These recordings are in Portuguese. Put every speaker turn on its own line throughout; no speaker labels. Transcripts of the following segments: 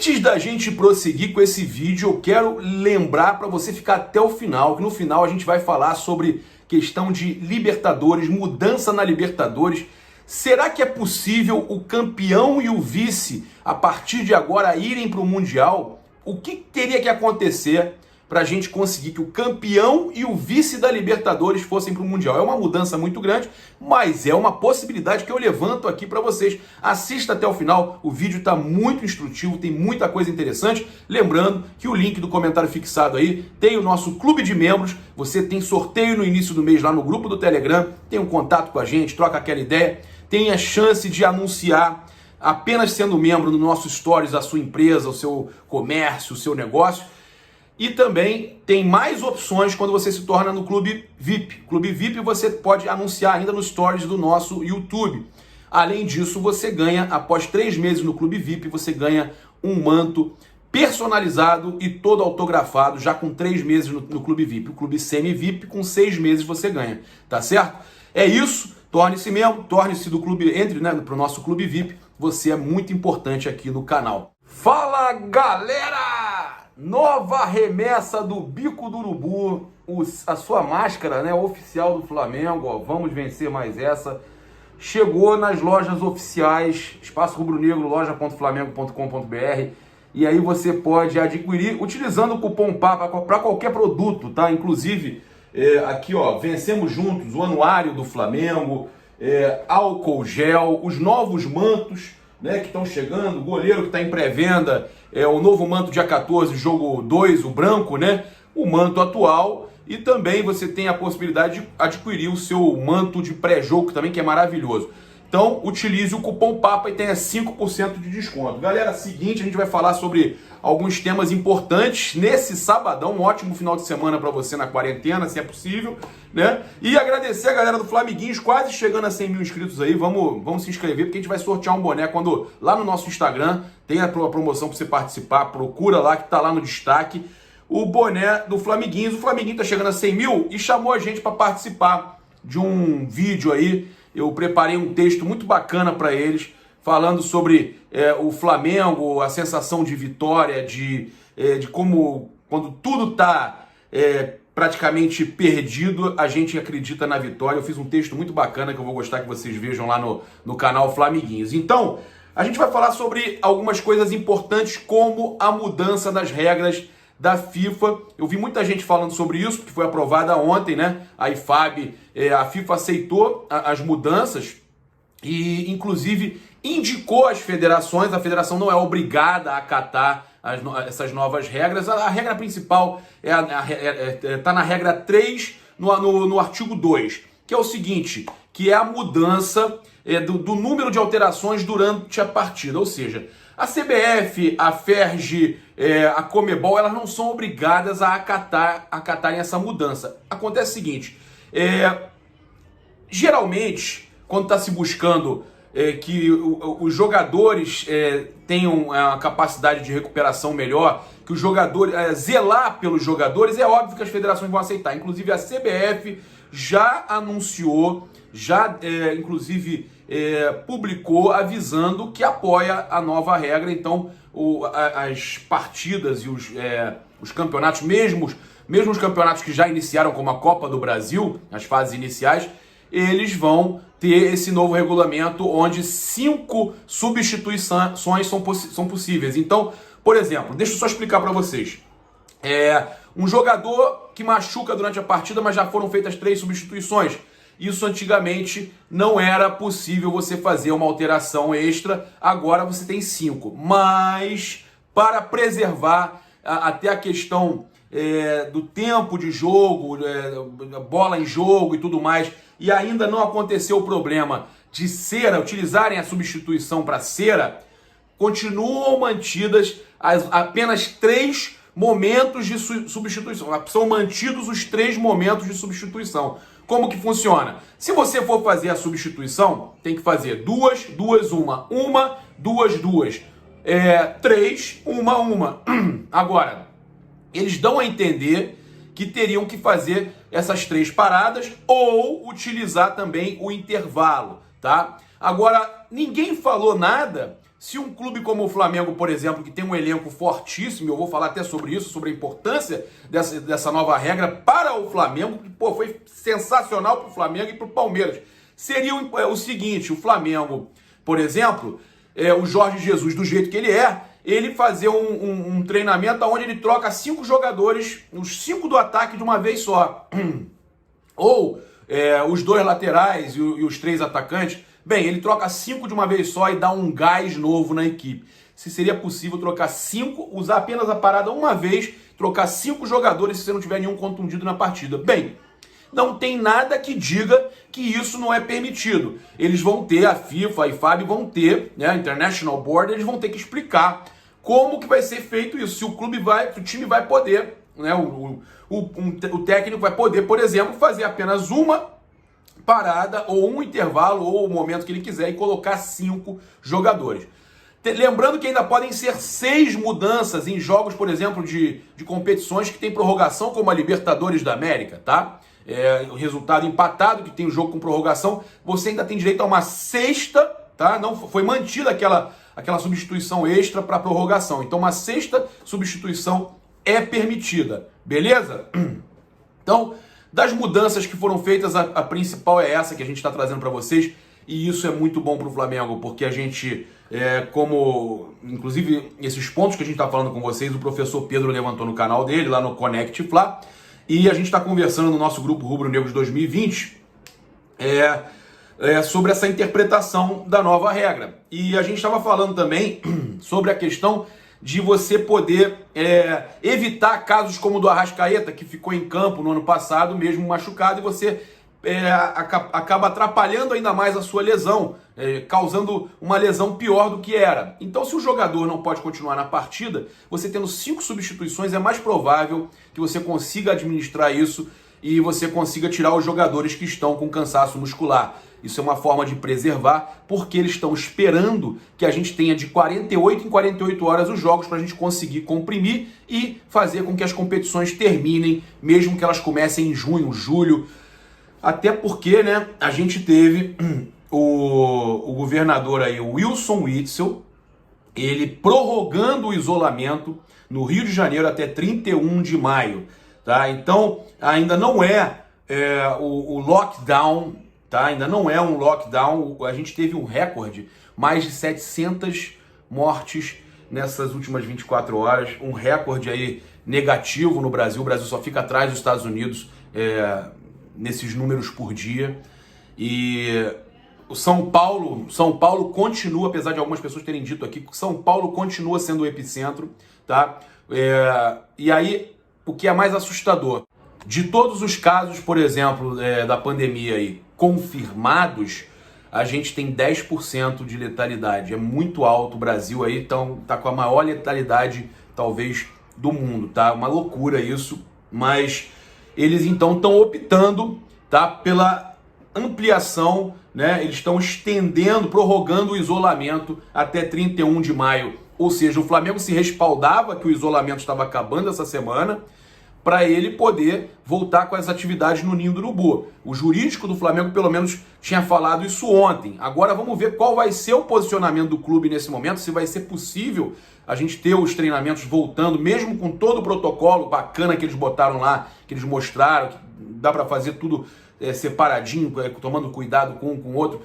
Antes da gente prosseguir com esse vídeo, eu quero lembrar para você ficar até o final, que no final a gente vai falar sobre questão de Libertadores, mudança na Libertadores. Será que é possível o campeão e o vice, a partir de agora, irem para o Mundial? O que teria que acontecer para a gente conseguir que o campeão e o vice da Libertadores fossem para o Mundial? É uma mudança muito grande, mas é uma possibilidade que eu levanto aqui para vocês. Assista até o final, o vídeo está muito instrutivo, tem muita coisa interessante. Lembrando que o link do comentário fixado aí tem o nosso clube de membros, você tem sorteio no início do mês lá no grupo do Telegram, tem um contato com a gente, troca aquela ideia, tem a chance de anunciar apenas sendo membro no nosso Stories a sua empresa, o seu comércio, o seu negócio. E também tem mais opções quando você se torna no Clube VIP. Clube VIP você pode anunciar ainda nos stories do nosso YouTube. Além disso, você ganha, após 3 meses no Clube VIP, você ganha um manto personalizado e todo autografado, já com 3 meses no Clube VIP. O Clube Semi-VIP, com 6 meses você ganha, tá certo? É isso, torne-se membro, torne-se do clube, entre para o nosso Clube VIP. Você é muito importante aqui no canal. Fala, galera! Nova remessa do Bico do Urubu, a sua máscara, né, oficial do Flamengo, ó, vamos vencer mais essa, chegou nas lojas oficiais, Espaço Rubro Negro, loja.flamengo.com.br, e aí você pode adquirir utilizando o cupom PAPA para qualquer produto, tá? Inclusive, aqui ó, vencemos juntos, o anuário do Flamengo, álcool gel, os novos mantos, né, que estão chegando, o goleiro que está em pré-venda, o novo manto dia 14, jogo 2, o branco, né, o manto atual, e também você tem a possibilidade de adquirir o seu manto de pré-jogo também, que é maravilhoso. Então, utilize o cupom PAPA e tenha 5% de desconto. Galera, seguinte, a gente vai falar sobre alguns temas importantes nesse sabadão, um ótimo final de semana para você na quarentena, se é possível, né? E agradecer a galera do Flamiguinhos, quase chegando a 100 mil inscritos aí, vamos se inscrever, porque a gente vai sortear um boné quando lá no nosso Instagram tem a promoção para você participar, procura lá que tá lá no destaque, o boné do Flamiguinhos. O Flamiguinho tá chegando a 100 mil e chamou a gente para participar de um vídeo aí. Eu preparei um texto muito bacana para eles, falando sobre o Flamengo, a sensação de vitória, de como quando tudo está praticamente perdido, a gente acredita na vitória. Eu fiz um texto muito bacana que eu vou gostar que vocês vejam lá no canal Flamiguinhos. Então, a gente vai falar sobre algumas coisas importantes, como a mudança das regras da FIFA. Eu vi muita gente falando sobre isso, porque foi aprovada ontem, né? A IFAB, a FIFA aceitou as mudanças e, inclusive, indicou às federações. A federação não é obrigada a acatar essas novas regras. A regra principal está na regra 3, no artigo 2, que é o seguinte, que é a mudança do número de alterações durante a partida. Ou seja, a CBF, a FERJ, a Comebol, elas não são obrigadas a acatarem essa mudança. Acontece o seguinte, geralmente, quando está se buscando que os jogadores tenham a capacidade de recuperação melhor, que os jogadores, zelar pelos jogadores, é óbvio que as federações vão aceitar. Inclusive a CBF já anunciou, inclusive publicou avisando que apoia a nova regra. Então as partidas e os campeonatos, mesmo os campeonatos que já iniciaram, como a Copa do Brasil, as fases iniciais, eles vão ter esse novo regulamento onde 5 substituições são possíveis. Então, por exemplo, deixa eu só explicar para vocês. Um jogador que machuca durante a partida, mas já foram feitas 3 substituições. Isso antigamente não era possível você fazer uma alteração extra, agora você tem 5. Mas para preservar até a questão do tempo de jogo, bola em jogo e tudo mais, e ainda não aconteceu o problema de cera, utilizarem a substituição para cera, continuam mantidas apenas 3 momentos de substituição. São mantidos os 3 momentos de substituição. Como que funciona? Se você for fazer a substituição, tem que fazer 2, 2, 1. 1, 2, 2. 3, 1, 1. Agora, eles dão a entender que teriam que fazer essas 3 paradas ou utilizar também o intervalo, tá? Agora, ninguém falou nada Se um clube como o Flamengo, por exemplo, que tem um elenco fortíssimo, eu vou falar até sobre isso, sobre a importância dessa nova regra para o Flamengo, que pô, foi sensacional para o Flamengo e para o Palmeiras. Seria o seguinte, o Flamengo, por exemplo, o Jorge Jesus, do jeito que ele fazer um treinamento onde ele troca 5 jogadores, os 5 do ataque de uma vez só. Ou os 2 laterais e os 3 atacantes. Bem, ele troca 5 de uma vez só e dá um gás novo na equipe. Se seria possível trocar 5, usar apenas a parada uma vez, trocar 5 jogadores se você não tiver nenhum contundido na partida. Bem, não tem nada que diga que isso não é permitido. Eles vão ter, a FIFA e FAB vão ter, né, a International Board, eles vão ter que explicar como que vai ser feito isso. Se o time vai poder, né, o técnico vai poder, por exemplo, fazer apenas uma parada ou um intervalo ou o momento que ele quiser e colocar 5 jogadores. Lembrando que ainda podem ser 6 mudanças em jogos, por exemplo, de competições que tem prorrogação, como a Libertadores da América, tá? O resultado empatado, que tem o jogo com prorrogação, você ainda tem direito a uma sexta, tá? Não foi mantida aquela substituição extra para prorrogação. Então, uma sexta substituição é permitida, beleza? Então, das mudanças que foram feitas, a principal é essa que a gente está trazendo para vocês, e isso é muito bom para o Flamengo, porque a gente, inclusive, esses pontos que a gente está falando com vocês, o professor Pedro levantou no canal dele, lá no Connect Fla, e a gente está conversando no nosso grupo Rubro Negros 2020 sobre essa interpretação da nova regra. E a gente estava falando também sobre a questão de você poder evitar casos como o do Arrascaeta, que ficou em campo no ano passado, mesmo machucado, e você acaba atrapalhando ainda mais a sua lesão, causando uma lesão pior do que era. Então, se o jogador não pode continuar na partida, você tendo 5 substituições, é mais provável que você consiga administrar isso e você consiga tirar os jogadores que estão com cansaço muscular. Isso é uma forma de preservar, porque eles estão esperando que a gente tenha de 48 em 48 horas os jogos para a gente conseguir comprimir e fazer com que as competições terminem, mesmo que elas comecem em junho, julho. Até porque, né, a gente teve o governador aí, o Wilson Witzel, ele prorrogando o isolamento no Rio de Janeiro até 31 de maio. Tá? Então, ainda não é o lockdown, tá? Ainda não é um lockdown. A gente teve um recorde, mais de 700 mortes nessas últimas 24 horas, um recorde aí negativo no Brasil. O Brasil só fica atrás dos Estados Unidos nesses números por dia. E o São Paulo continua, apesar de algumas pessoas terem dito aqui, São Paulo continua sendo o epicentro, tá? E aí, o que é mais assustador, de todos os casos, por exemplo, da pandemia aí, confirmados, a gente tem 10% de letalidade. É muito alto. O Brasil aí tá com a maior letalidade, talvez, do mundo, tá? Uma loucura isso, mas eles então estão optando, tá, pela ampliação, né? Eles estão estendendo, prorrogando o isolamento até 31 de maio. Ou seja, o Flamengo se respaldava que o isolamento estava acabando essa semana para ele poder voltar com as atividades no Ninho do Urubu. O jurídico do Flamengo, pelo menos, tinha falado isso ontem. Agora vamos ver qual vai ser o posicionamento do clube nesse momento, se vai ser possível a gente ter os treinamentos voltando, mesmo com todo o protocolo bacana que eles botaram lá, que eles mostraram, que dá para fazer tudo separadinho, tomando cuidado com um com o outro,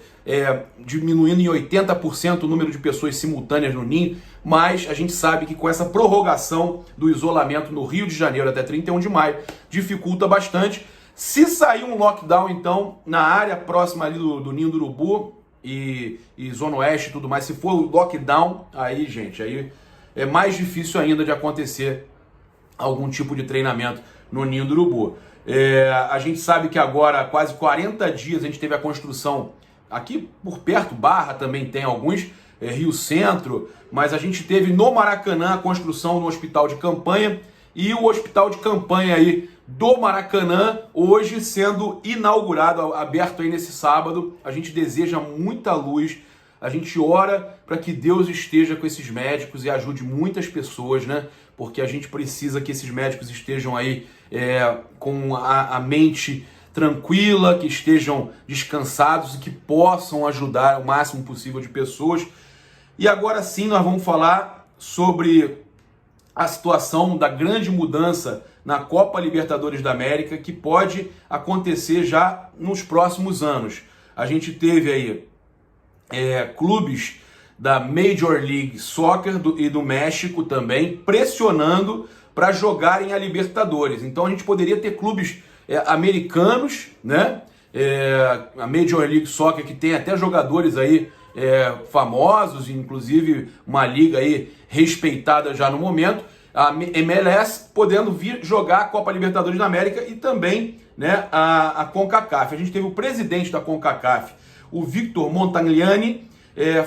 diminuindo em 80% o número de pessoas simultâneas no Ninho, mas a gente sabe que com essa prorrogação do isolamento no Rio de Janeiro até 31 de maio, dificulta bastante. Se sair um lockdown, então, na área próxima ali do Ninho do Urubu e Zona Oeste e tudo mais, se for o lockdown, aí, gente, aí é mais difícil ainda de acontecer algum tipo de treinamento no Ninho do Urubu. A gente sabe que agora, há quase 40 dias, a gente teve a construção aqui por perto, Barra também tem alguns, Rio Centro, mas a gente teve no Maracanã a construção do hospital de campanha, e o hospital de campanha aí do Maracanã hoje sendo inaugurado, aberto aí nesse sábado. A gente deseja muita luz, a gente ora para que Deus esteja com esses médicos e ajude muitas pessoas, né? Porque a gente precisa que esses médicos estejam aí com a mente tranquila, que estejam descansados e que possam ajudar o máximo possível de pessoas. E agora sim nós vamos falar sobre a situação da grande mudança na Copa Libertadores da América, que pode acontecer já nos próximos anos. A gente teve aí clubes da Major League Soccer e do México também pressionando para jogarem a Libertadores. Então a gente poderia ter clubes americanos, né? A Major League Soccer, que tem até jogadores aí famosos, inclusive uma liga aí respeitada já no momento, a MLS podendo vir jogar a Copa Libertadores da América e também, né, a CONCACAF. A gente teve o presidente da CONCACAF, o Victor Montagliani,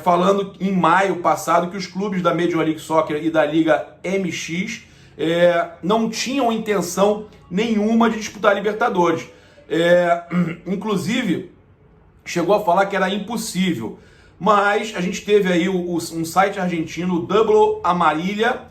falando em maio passado que os clubes da Major League Soccer e da Liga MX não tinham intenção nenhuma de disputar a Libertadores. Inclusive, chegou a falar que era impossível. Mas a gente teve aí um site argentino, o Double Amarilla,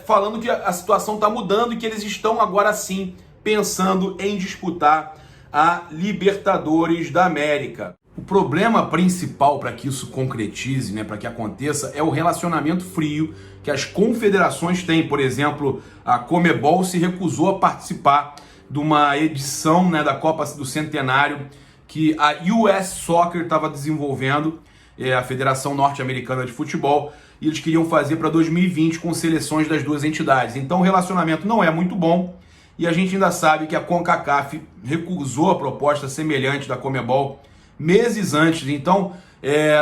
falando que a situação está mudando e que eles estão agora sim pensando em disputar a Libertadores da América. O problema principal para que isso concretize, né, para que aconteça, é o relacionamento frio que as confederações têm. Por exemplo, a Conmebol se recusou a participar de uma edição, né, da Copa do Centenário que a US Soccer estava desenvolvendo, a Federação Norte-Americana de Futebol, e eles queriam fazer para 2020 com seleções das duas entidades. Então o relacionamento não é muito bom, e a gente ainda sabe que a CONCACAF recusou a proposta semelhante da Conmebol meses antes. Então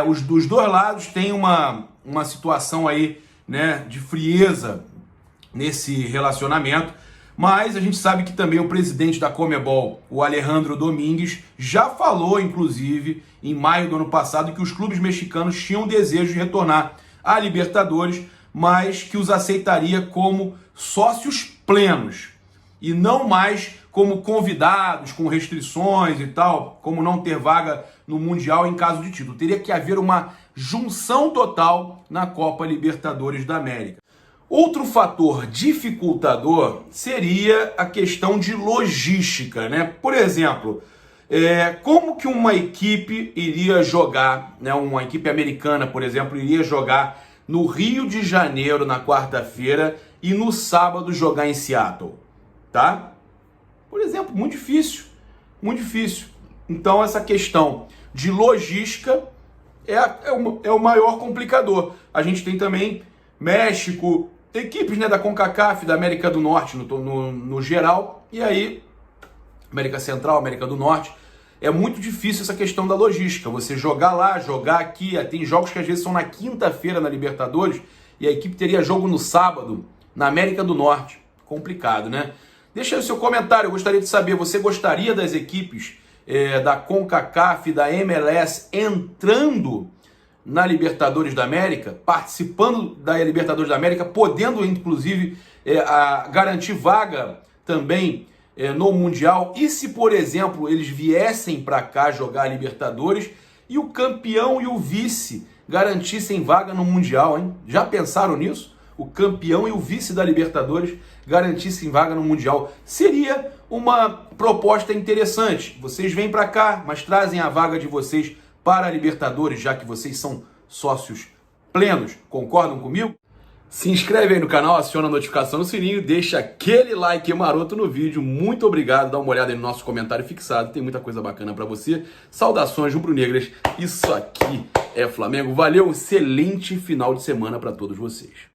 os dos dois lados têm uma situação aí, né, de frieza nesse relacionamento. Mas a gente sabe que também o presidente da Conmebol, o Alejandro Domingues, já falou, inclusive, em maio do ano passado, que os clubes mexicanos tinham desejo de retornar à Libertadores, mas que os aceitaria como sócios plenos e não mais como convidados, com restrições e tal, como não ter vaga no Mundial em caso de título. Teria que haver uma junção total na Copa Libertadores da América. Outro fator dificultador seria a questão de logística, né? Por exemplo, como que uma equipe iria jogar, né? Uma equipe americana, por exemplo, iria jogar no Rio de Janeiro na quarta-feira e no sábado jogar em Seattle, tá? Por exemplo, muito difícil, muito difícil. Então essa questão de logística é o maior complicador. A gente tem também México, equipes, né, da CONCACAF, da América do Norte no geral, e aí América Central, América do Norte. É muito difícil essa questão da logística, você jogar lá, jogar aqui. Tem jogos que às vezes são na quinta-feira na Libertadores e a equipe teria jogo no sábado na América do Norte. Complicado, né? Deixa aí o seu comentário, eu gostaria de saber, você gostaria das equipes da CONCACAF e da MLS entrando na Libertadores da América, participando da Libertadores da América, podendo inclusive garantir vaga também no Mundial? E se, por exemplo, eles viessem para cá jogar a Libertadores e o campeão e o vice garantissem vaga no Mundial, hein? Já pensaram nisso? O campeão e o vice da Libertadores garantissem vaga no Mundial. Seria uma proposta interessante. Vocês vêm para cá, mas trazem a vaga de vocês para a Libertadores, já que vocês são sócios plenos. Concordam comigo? Se inscreve aí no canal, aciona a notificação no sininho, deixa aquele like maroto no vídeo. Muito obrigado, dá uma olhada aí no nosso comentário fixado, tem muita coisa bacana para você. Saudações rubro-negras, isso aqui é Flamengo. Valeu, um excelente final de semana para todos vocês.